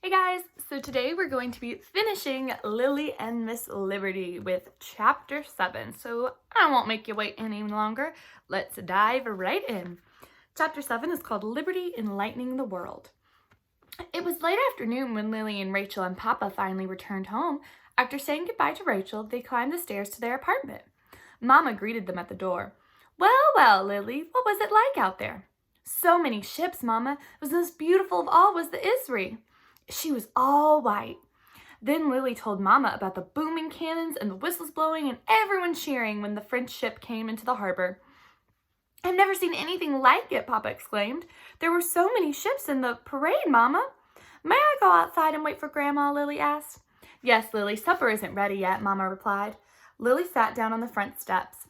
Hey guys, so today we're going to be finishing Lily and Miss Liberty with Chapter 7, so I won't make you wait any longer. Let's dive right in. Chapter 7 is called Liberty Enlightening the World. It was late afternoon when Lily and Rachel and Papa finally returned home. After saying goodbye to Rachel, they climbed the stairs to their apartment. Mama greeted them at the door. Well, well, Lily, what was it like out there? So many ships, Mama. It was the most beautiful of all was the Isri. She was all white. Then Lily told Mama about the booming cannons and the whistles blowing and everyone cheering when the French ship came into the harbor. I've never seen anything like it, Papa exclaimed. There were so many ships in the parade, Mama. May I go outside and wait for Grandma? Lily asked. Yes, Lily, supper isn't ready yet, Mama replied. Lily sat down on the front steps.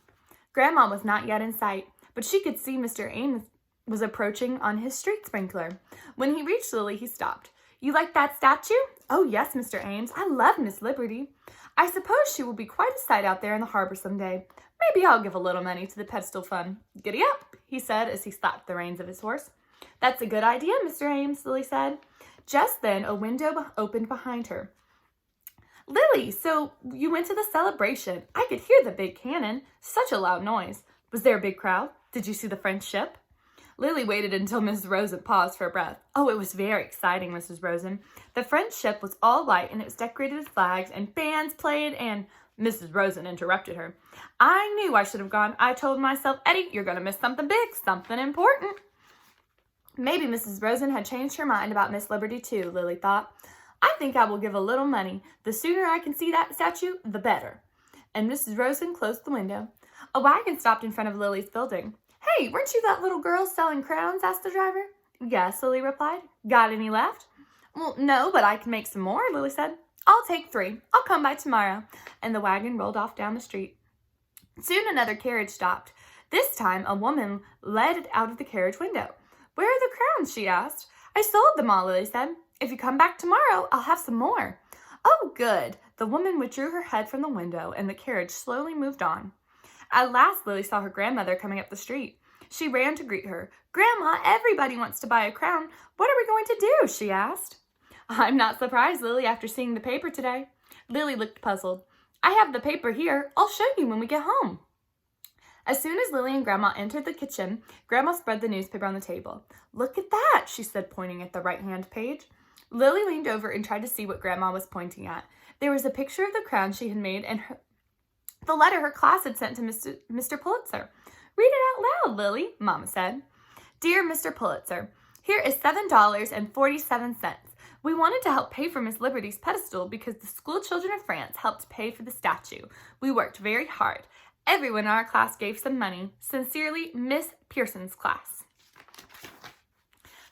Grandma was not yet in sight, but she could see Mr. Ames was approaching on his street sprinkler. When he reached Lily, he stopped. You like that statue? Oh, yes, Mr. Ames. I love Miss Liberty. I suppose she will be quite a sight out there in the harbor someday. Maybe I'll give a little money to the pedestal fund. Giddy up, he said as he slapped the reins of his horse. That's a good idea, Mr. Ames, Lily said. Just then, a window opened behind her. Lily, so you went to the celebration. I could hear the big cannon. Such a loud noise. Was there a big crowd? Did you see the French ship? Lily waited until Mrs. Rosen paused for breath. Oh, it was very exciting, Mrs. Rosen. The French ship was all white, and it was decorated with flags, and bands played, and Mrs. Rosen interrupted her. I knew I should have gone. I told myself, Eddie, you're going to miss something big, something important. Maybe Mrs. Rosen had changed her mind about Miss Liberty, too, Lily thought. I think I will give a little money. The sooner I can see that statue, the better. And Mrs. Rosen closed the window. A wagon stopped in front of Lily's building. Hey, weren't you that little girl selling crowns? Asked the driver. Yes, Lily replied. Got any left? Well, no, but I can make some more, Lily said. I'll take 3. I'll come by tomorrow. And the wagon rolled off down the street. Soon another carriage stopped. This time a woman led out of the carriage window. Where are the crowns? She asked. I sold them all, Lily said. If you come back tomorrow, I'll have some more. Oh, good. The woman withdrew her head from the window and the carriage slowly moved on. At last, Lily saw her grandmother coming up the street. She ran to greet her. Grandma, everybody wants to buy a crown. What are we going to do? She asked. I'm not surprised, Lily, after seeing the paper today. Lily looked puzzled. I have the paper here. I'll show you when we get home. As soon as Lily and Grandma entered the kitchen, Grandma spread the newspaper on the table. Look at that, she said, pointing at the right-hand page. Lily leaned over and tried to see what Grandma was pointing at. There was a picture of the crown she had made and the letter her class had sent to Mr. Pulitzer. Read it out loud, Lily, Mama said. Dear Mr. Pulitzer, here is $7.47. We wanted to help pay for Miss Liberty's pedestal because the school children of France helped pay for the statue. We worked very hard. Everyone in our class gave some money. Sincerely, Miss Pearson's class.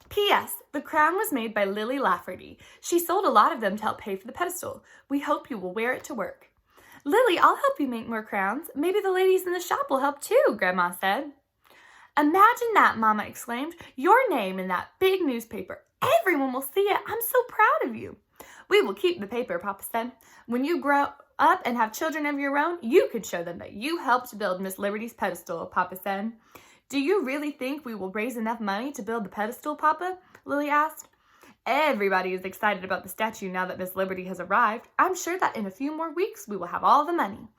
P.S. The crown was made by Lily Lafferty. She sold a lot of them to help pay for the pedestal. We hope you will wear it to work. Lily, I'll help you make more crowns. Maybe the ladies in the shop will help too, Grandma said. Imagine that, Mama exclaimed. Your name in that big newspaper. Everyone will see it. I'm so proud of you. We will keep the paper, Papa said. When you grow up and have children of your own, you can show them that you helped build Miss Liberty's pedestal, Papa said. Do you really think we will raise enough money to build the pedestal, Papa? Lily asked. Everybody is excited about the statue now that Miss Liberty has arrived. I'm sure that in a few more weeks we will have all the money.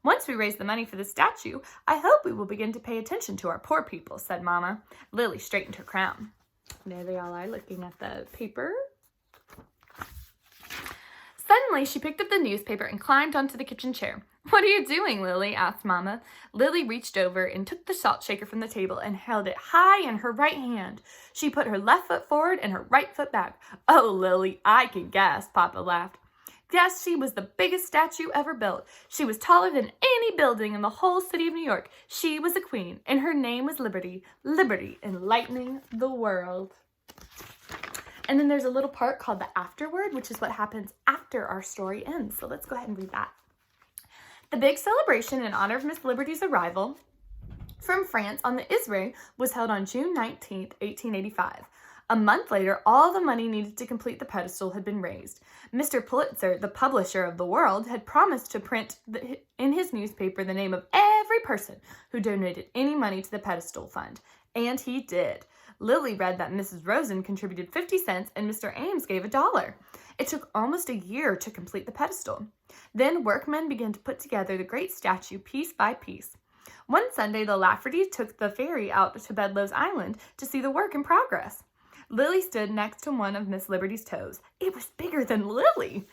Once we raise the money for the statue, I hope we will begin to pay attention to our poor people, said Mama. Lily straightened her crown. There they all are looking at the paper. Suddenly, she picked up the newspaper and climbed onto the kitchen chair. What are you doing, Lily? Asked Mama. Lily reached over and took the salt shaker from the table and held it high in her right hand. She put her left foot forward and her right foot back. Oh, Lily, I can guess, Papa laughed. Yes, she was the biggest statue ever built. She was taller than any building in the whole city of New York. She was a queen, and her name was Liberty. Liberty enlightening the world. And then there's a little part called the Afterword, which is what happens after our story ends. So let's go ahead and read that. The big celebration in honor of Miss Liberty's arrival from France on the Isri was held on June 19th, 1885. A month later, all the money needed to complete the pedestal had been raised. Mr. Pulitzer, the publisher of The World, had promised to print in his newspaper the name of every person who donated any money to the pedestal fund. And he did. Lily read that Mrs. Rosen contributed 50 cents and Mr. Ames gave $1. It took almost a year to complete the pedestal. Then workmen began to put together the great statue piece by piece. One Sunday, the Laffertys took the ferry out to Bedloe's Island to see the work in progress. Lily stood next to one of Miss Liberty's toes. It was bigger than Lily!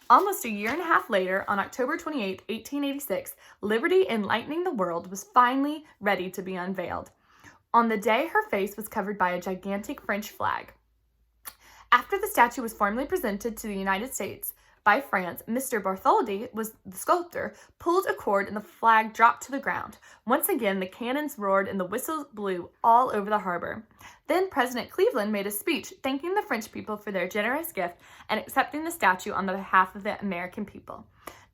Almost a year and a half later, on October 28, 1886, Liberty Enlightening the World was finally ready to be unveiled. On the day, her face was covered by a gigantic French flag. After the statue was formally presented to the United States by France, Mr. Bartholdi, was the sculptor, pulled a cord and the flag dropped to the ground. Once again, the cannons roared and the whistles blew all over the harbor. Then President Cleveland made a speech thanking the French people for their generous gift and accepting the statue on the behalf of the American people.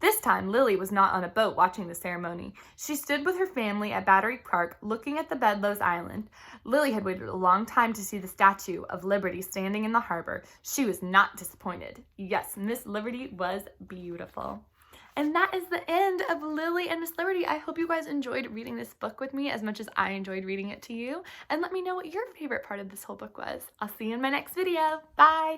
This time, Lily was not on a boat watching the ceremony. She stood with her family at Battery Park looking at the Bedloe's Island. Lily had waited a long time to see the Statue of Liberty standing in the harbor. She was not disappointed. Yes, Miss Liberty was beautiful. And that is the end of Lily and Miss Liberty. I hope you guys enjoyed reading this book with me as much as I enjoyed reading it to you. And let me know what your favorite part of this whole book was. I'll see you in my next video. Bye!